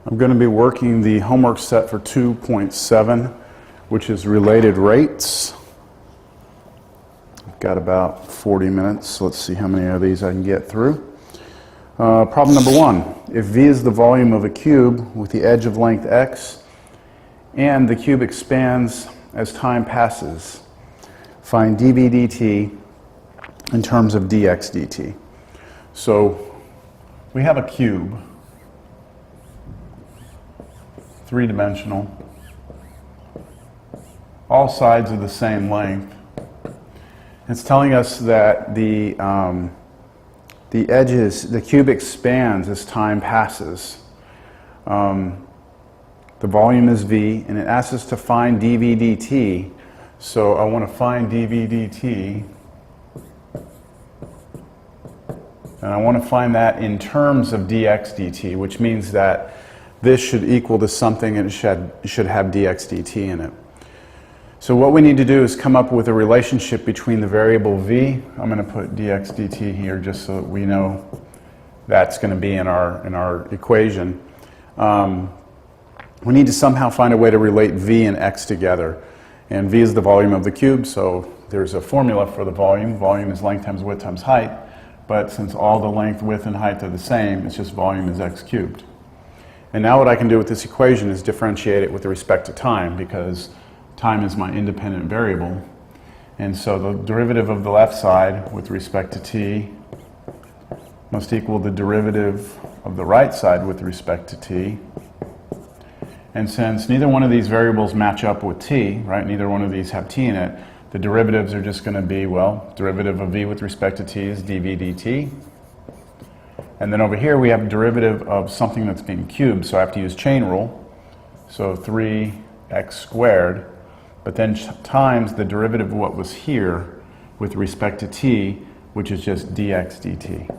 I'm going to be working the homework set for 2.7, which is related rates. I've got about 40 minutes, so let's see how many of these I can get through. Problem number 1. If V is the volume of a cube with the edge of length x, and the cube expands as time passes, find dv dt in terms of dx dt. So we have a cube, three-dimensional, all sides are the same length. It's telling us that the edges, the cube expands as time passes. The volume is V, and it asks us to find dv dt. So I want to find dv dt, and I want to find that in terms of dx dt, which means that this should equal to something and it should have dx dt in it. So what we need to do is come up with a relationship between the variable v. I'm going to put dx dt here just so that we know that's going to be in our equation. We need to somehow find a way to relate v and x together. And v is the volume of the cube, so there's a formula for the volume. Volume is length times width times height. But since all the length, width, and height are the same, it's just volume is x cubed. And now what I can do with this equation is differentiate it with respect to time, because time is my independent variable. And so the derivative of the left side with respect to t must equal the derivative of the right side with respect to t. And since neither one of these variables match up with t, right, neither one of these have t in it, the derivatives are just going to be, well, derivative of v with respect to t is dv dt. And then over here we have a derivative of something that's being cubed, so I have to use chain rule. So 3x squared, but then times the derivative of what was here with respect to t, which is just dx dt.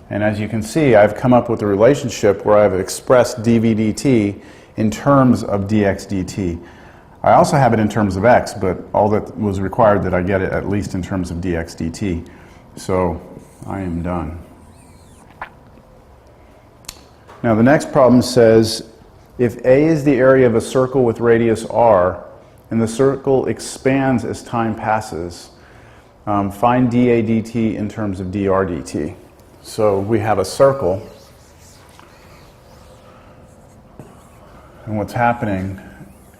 And as you can see, I've come up with a relationship where I've expressed dv dt in terms of dx dt. I also have it in terms of x, but all that was required that I get it at least in terms of dx dt. So I am done. Now the next problem says, if A is the area of a circle with radius r, and the circle expands as time passes, find dA dt in terms of dr dt. So we have a circle, and what's happening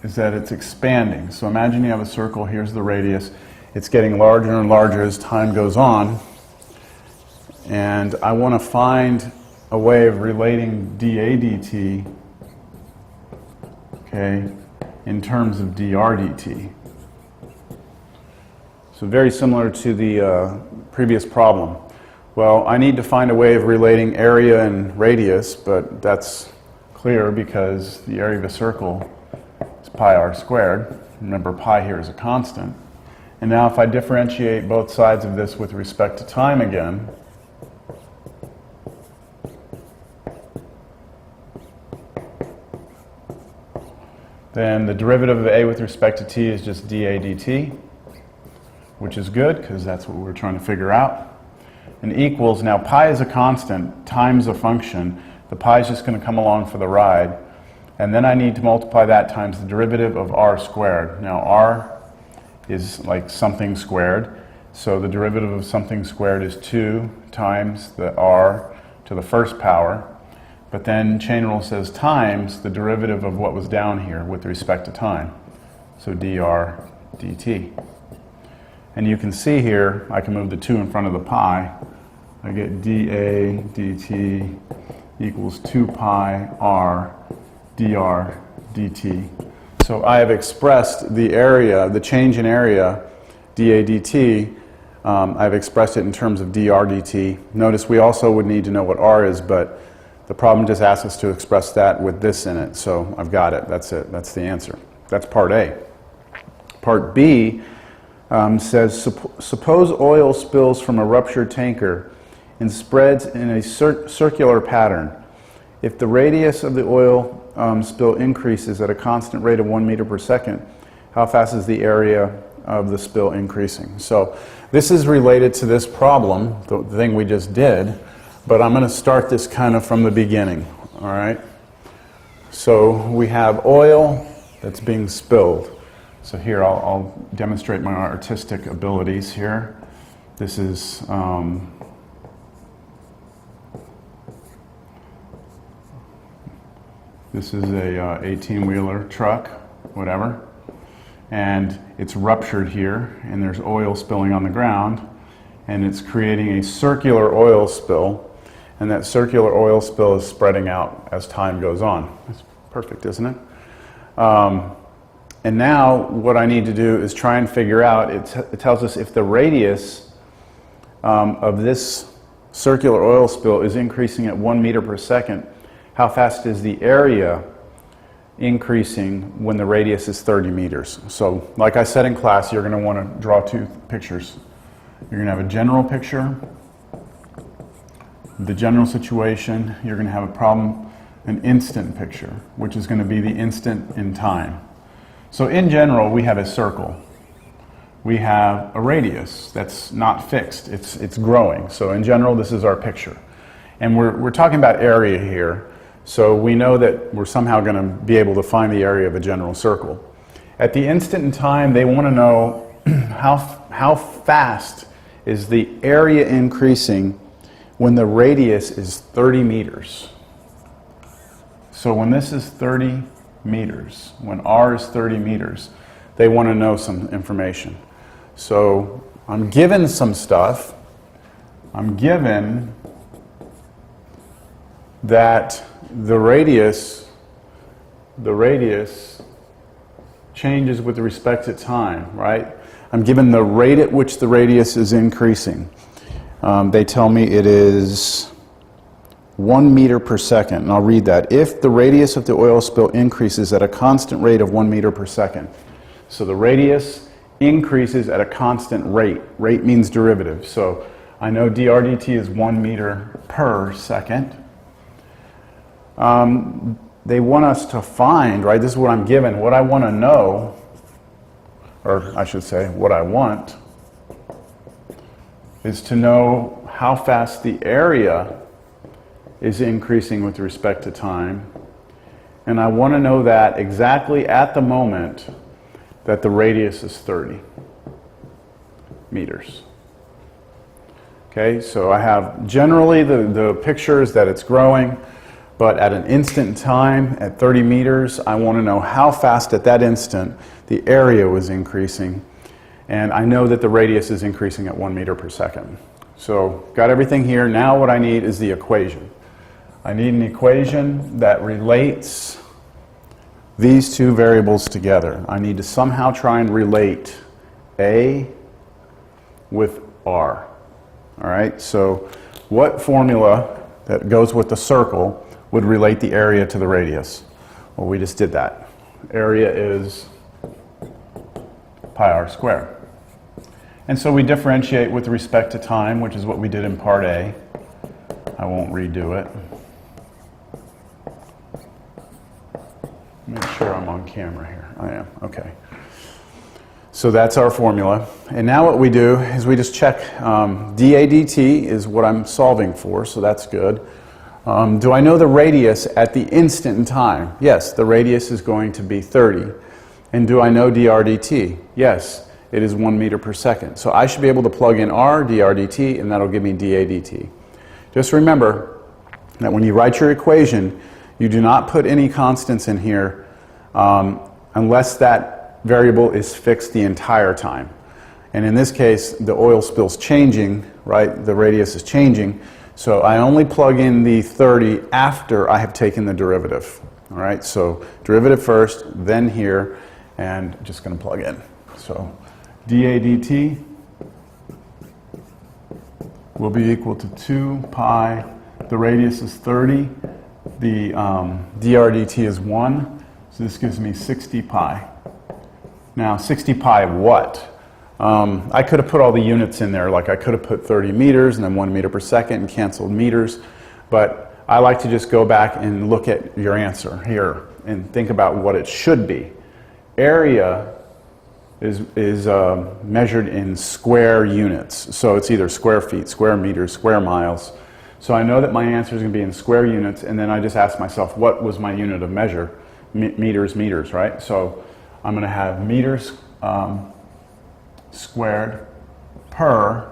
is that it's expanding. So imagine you have a circle, here's the radius, it's getting larger and larger as time goes on, and I want to find a way of relating dA dt, okay, in terms of dr dt. So very similar to the previous problem. Well, I need to find a way of relating area and radius, but that's clear because the area of a circle is pi r squared. Remember, pi here is a constant. And now if I differentiate both sides of this with respect to time again, then the derivative of a with respect to t is just dA dt, which is good because that's what we're trying to figure out. And equals, now pi is a constant, time's a function. The pi is just going to come along for the ride. And then I need to multiply that times the derivative of r squared. Now r is like something squared. So the derivative of something squared is 2 times the r to the first power. But then chain rule says times the derivative of what was down here with respect to time. So dr dt. And you can see here, I can move the 2 in front of the pi. I get dA dt equals 2 pi r dr dt. So I have expressed the area, the change in area, dA dt, I've expressed it in terms of dr dt. Notice we also would need to know what r is, but the problem just asks us to express that with this in it. So I've got it. That's it. That's the answer. That's part A. Part B says, suppose oil spills from a ruptured tanker and spreads in a circular pattern. If the radius of the oil spill increases at a constant rate of 1 meter per second, how fast is the area of the spill increasing? So this is related to this problem, the thing we just did, but I'm going to start this kind of from the beginning. all right? So we have oil that's being spilled. So here, I'll demonstrate my artistic abilities here. This is a 18-wheeler truck, whatever, and it's ruptured here, and there's oil spilling on the ground, and it's creating a circular oil spill, and that circular oil spill is spreading out as time goes on. That's perfect, isn't it? And now what I need to do is try and figure out, it tells us if the radius of this circular oil spill is increasing at 1 meter per second, how fast is the area increasing when the radius is 30 meters? So like I said in class, you're going to want to draw two pictures. You're going to have a general picture, the general situation. You're going to have a problem, an instant picture, which is going to be the instant in time. So in general, we have a circle. We have a radius that's not fixed. It's growing. So in general, this is our picture. And we're talking about area here. So we know that we're somehow going to be able to find the area of a general circle. At the instant in time, they want to know how fast is the area increasing when the radius is 30 meters. So when this is 30 meters, when r is 30 meters, they want to know some information. So I'm given some stuff. I'm given that the radius changes with respect to time, right? I'm given the rate at which the radius is increasing. They tell me it is 1 meter per second, and I'll read that. If the radius of the oil spill increases at a constant rate of 1 meter per second. So the radius increases at a constant rate. Rate means derivative. So I know dr dt is 1 meter per second. They want us to find, right, this is what I'm given, what I want to know, or I should say, what I want, is to know how fast the area is increasing with respect to time. And I want to know that exactly at the moment that the radius is 30 meters. Okay, so I have generally the picture is that it's growing, but at an instant in time, at 30 meters, I want to know how fast at that instant the area was increasing. And I know that the radius is increasing at 1 meter per second. So got everything here. Now what I need is the equation. I need an equation that relates these two variables together. I need to somehow try and relate A with R. All right, so what formula that goes with the circle would relate the area to the radius? Well, we just did that. Area is pi r squared. And so we differentiate with respect to time, which is what we did in part A. I won't redo it. Make sure I'm on camera here. I am, okay. So that's our formula. And now what we do is we just check dA dt is what I'm solving for, so that's good. Do I know the radius at the instant in time? Yes, the radius is going to be 30. And do I know dr dt? Yes, it is 1 meter per second. So I should be able to plug in r dr dt, and that'll give me dA dt. Just remember that when you write your equation, you do not put any constants in here unless that variable is fixed the entire time. And in this case, the oil spill's changing, right? The radius is changing. So I only plug in the 30 after I have taken the derivative. All right, so derivative first, then here, and just going to plug in. So dA dt will be equal to 2 pi, the radius is 30, the dr dt is 1, so this gives me 60 pi. Now 60 pi what? I could have put all the units in there, like I could have put 30 meters and then 1 meter per second and canceled meters, but I like to just go back and look at your answer here and think about what it should be. Area is measured in square units, so it's either square feet, square meters, square miles. So I know that my answer is going to be in square units, and then I just ask myself, what was my unit of measure? Meters, right? So I'm going to have meters squared per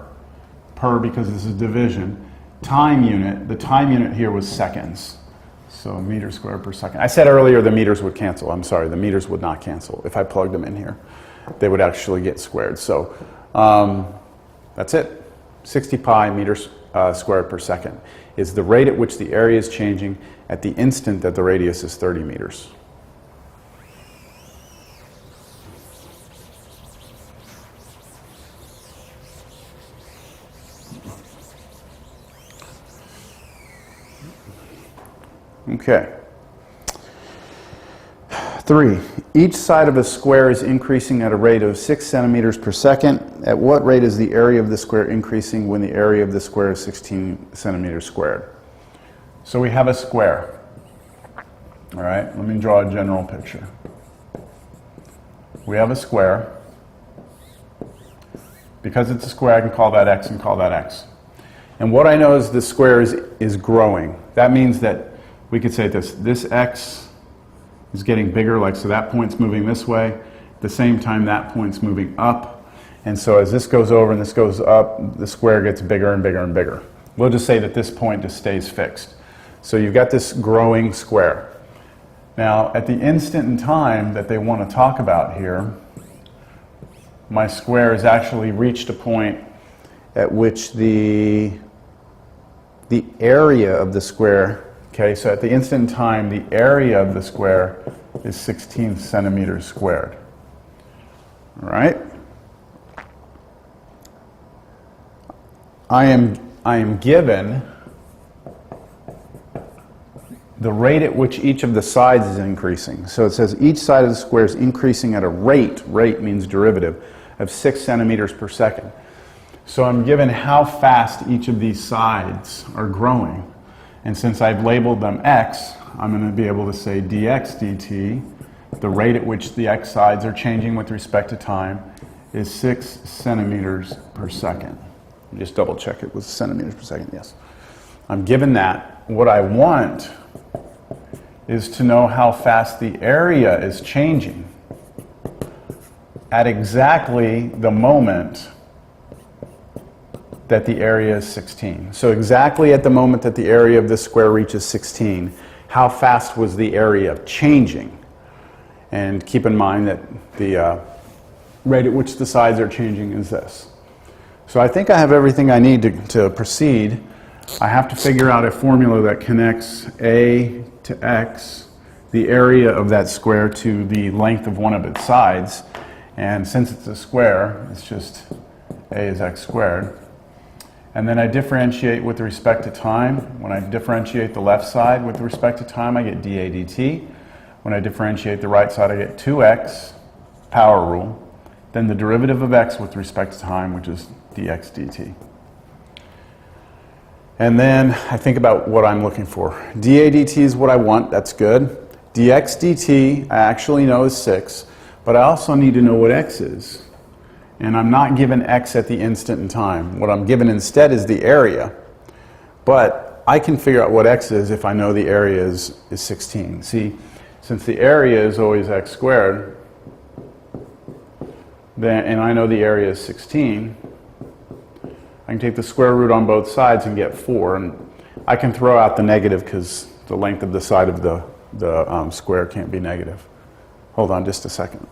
because this is division, time unit. The time unit here was seconds. So meters squared per second. I said earlier the meters would cancel. I'm sorry, the meters would not cancel. If I plugged them in here, they would actually get squared. So that's it. 60 pi meters squared per second is the rate at which the area is changing at the instant that the radius is 30 meters. Okay. 3. Each side of a square is increasing at a rate of 6 centimeters per second. At what rate is the area of the square increasing when the area of the square is 16 centimeters squared? So we have a square. All right, let me draw a general picture. We have a square. Because it's a square, I can call that x and call that x. And what I know is the square is growing. That means that we could say this x is getting bigger, like so that point's moving this way. At the same time, that point's moving up. And so as this goes over and this goes up, the square gets bigger and bigger and bigger. We'll just say that this point just stays fixed. So you've got this growing square. Now, at the instant in time that they want to talk about here, my square has actually reached a point at which the area of the square, okay, so at the instant in time, the area of the square is 16 centimeters squared. All right? I am given the rate at which each of the sides is increasing. So it says each side of the square is increasing at a rate means derivative, of 6 centimeters per second. So I'm given how fast each of these sides are growing. And since I've labeled them x, I'm going to be able to say dx dt, the rate at which the x sides are changing with respect to time, is 6 centimeters per second. Just double check it was centimeters per second, yes. I'm given that. What I want is to know how fast the area is changing at exactly the moment that the area is 16. So exactly at the moment that the area of this square reaches 16, how fast was the area changing? And keep in mind that the rate at which the sides are changing is this. So I think I have everything I need to proceed. I have to figure out a formula that connects a to x, the area of that square to the length of one of its sides. And since it's a square, it's just a is x squared. And then I differentiate with respect to time. When I differentiate the left side with respect to time, I get dA dt. When I differentiate the right side, I get 2x, power rule. Then the derivative of x with respect to time, which is dx dt. And then I think about what I'm looking for. dA dt is what I want, that's good. dx dt, I actually know is 6, but I also need to know what x is. And I'm not given x at the instant in time. What I'm given instead is the area. But I can figure out what x is if I know the area is 16. See, since the area is always x squared, then, and I know the area is 16, I can take the square root on both sides and get 4. And I can throw out the negative because the length of the side of the square can't be negative. Hold on just a second.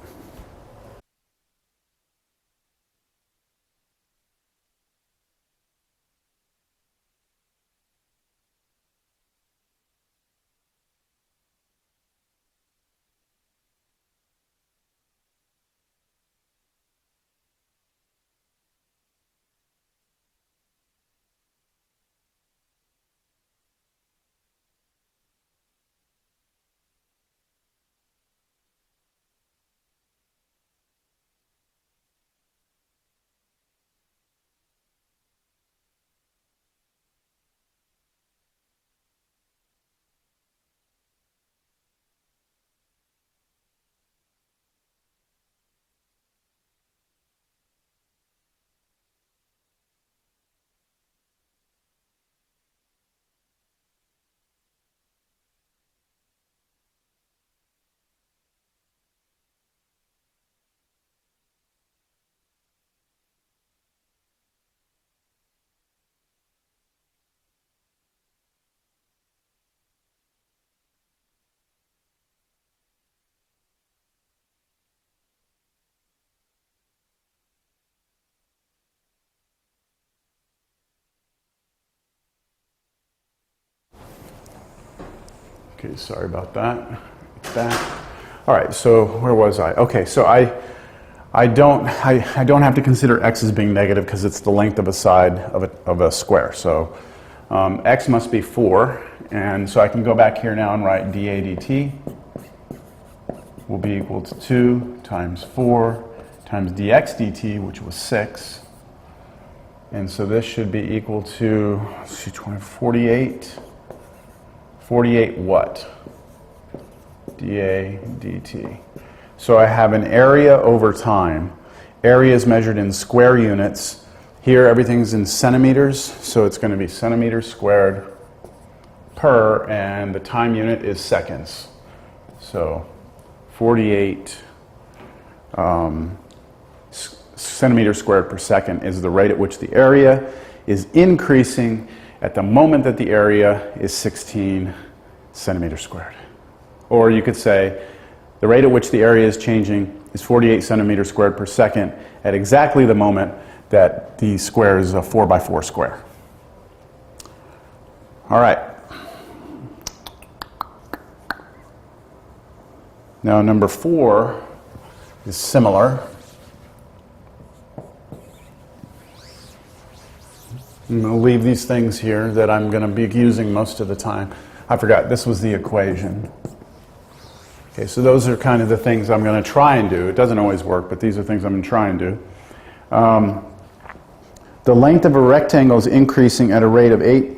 Okay, sorry about that. That. All right, so where was I? Okay, so I don't have to consider x as being negative because it's the length of a side of a square. So x must be 4, and so I can go back here now and write dA dt will be equal to 2 times 4 times dx dt, which was 6. And so this should be equal to, let's see, 48 what? dA dt. So I have an area over time. Area is measured in square units. Here everything's in centimeters, so it's going to be centimeters squared per, and the time unit is seconds. So 48 centimeters squared per second is the rate at which the area is increasing at the moment that the area is 16 centimeters squared. Or you could say the rate at which the area is changing is 48 centimeters squared per second at exactly the moment that the square is a 4 by 4 square. All right. Now number 4 is similar. I'm going to leave these things here that I'm going to be using most of the time. I forgot, this was the equation. Okay, so those are kind of the things I'm going to try and do. It doesn't always work, but these are things I'm going to try and do. The length of a rectangle is increasing at a rate of 8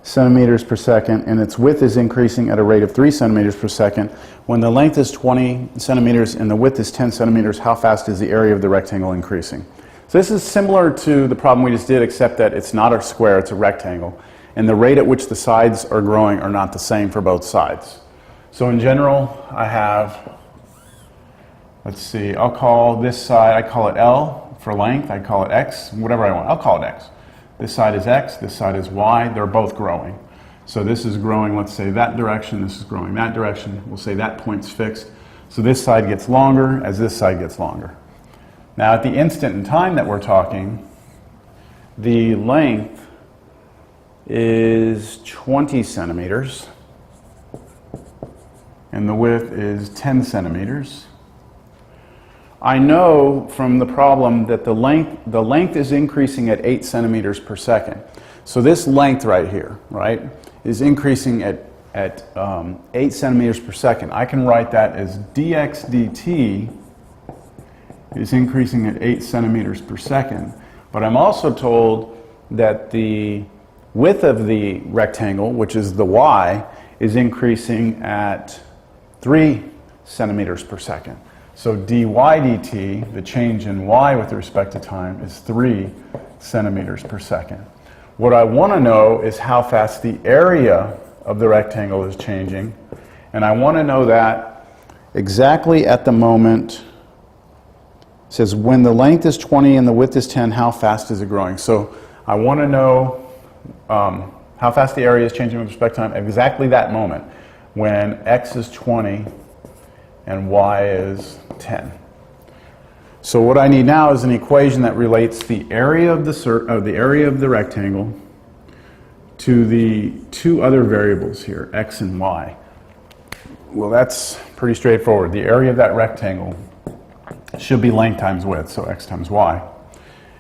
centimeters per second, and its width is increasing at a rate of 3 centimeters per second. When the length is 20 centimeters and the width is 10 centimeters, how fast is the area of the rectangle increasing? So this is similar to the problem we just did, except that it's not a square, it's a rectangle. And the rate at which the sides are growing are not the same for both sides. So in general, I have, let's see, I'll call this side, I call it L for length, I call it X, whatever I want, I'll call it X. This side is X, this side is Y, they're both growing. So this is growing, let's say that direction, this is growing that direction, we'll say that point's fixed. So this side gets longer as this side gets longer. Now at the instant in time that we're talking, the length is 20 centimeters and the width is 10 centimeters. I know from the problem that the length is increasing at 8 centimeters per second. So this length right here, right, is increasing at 8 centimeters per second. I can write that as dx dt is increasing at 8 centimeters per second. But I'm also told that the width of the rectangle, which is the y, is increasing at 3 centimeters per second. So dy dt, the change in y with respect to time, is 3 centimeters per second. What I want to know is how fast the area of the rectangle is changing, and I want to know that exactly at the moment. It says when the length is 20 and the width is 10, how fast is it growing? So I want to know how fast the area is changing with respect to time at exactly that moment when x is 20 and y is 10. So what I need now is an equation that relates the area of the rectangle to the two other variables here, x and y. Well, that's pretty straightforward. The area of that rectangle should be length times width, so x times y.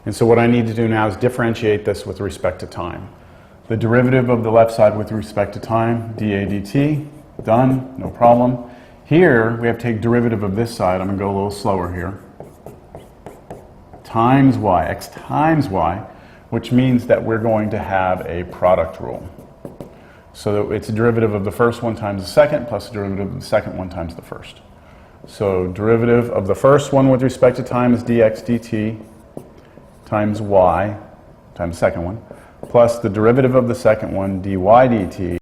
And so what I need to do now is differentiate this with respect to time. The derivative of the left side with respect to time, dA dt, done, no problem. Here, we have to take derivative of this side. I'm going to go a little slower here. Times y, x times y, which means that we're going to have a product rule. So it's a derivative of the first one times the second plus the derivative of the second one times the first. So derivative of the first one with respect to time is dx dt times y times the second one, plus the derivative of the second one, dy dt,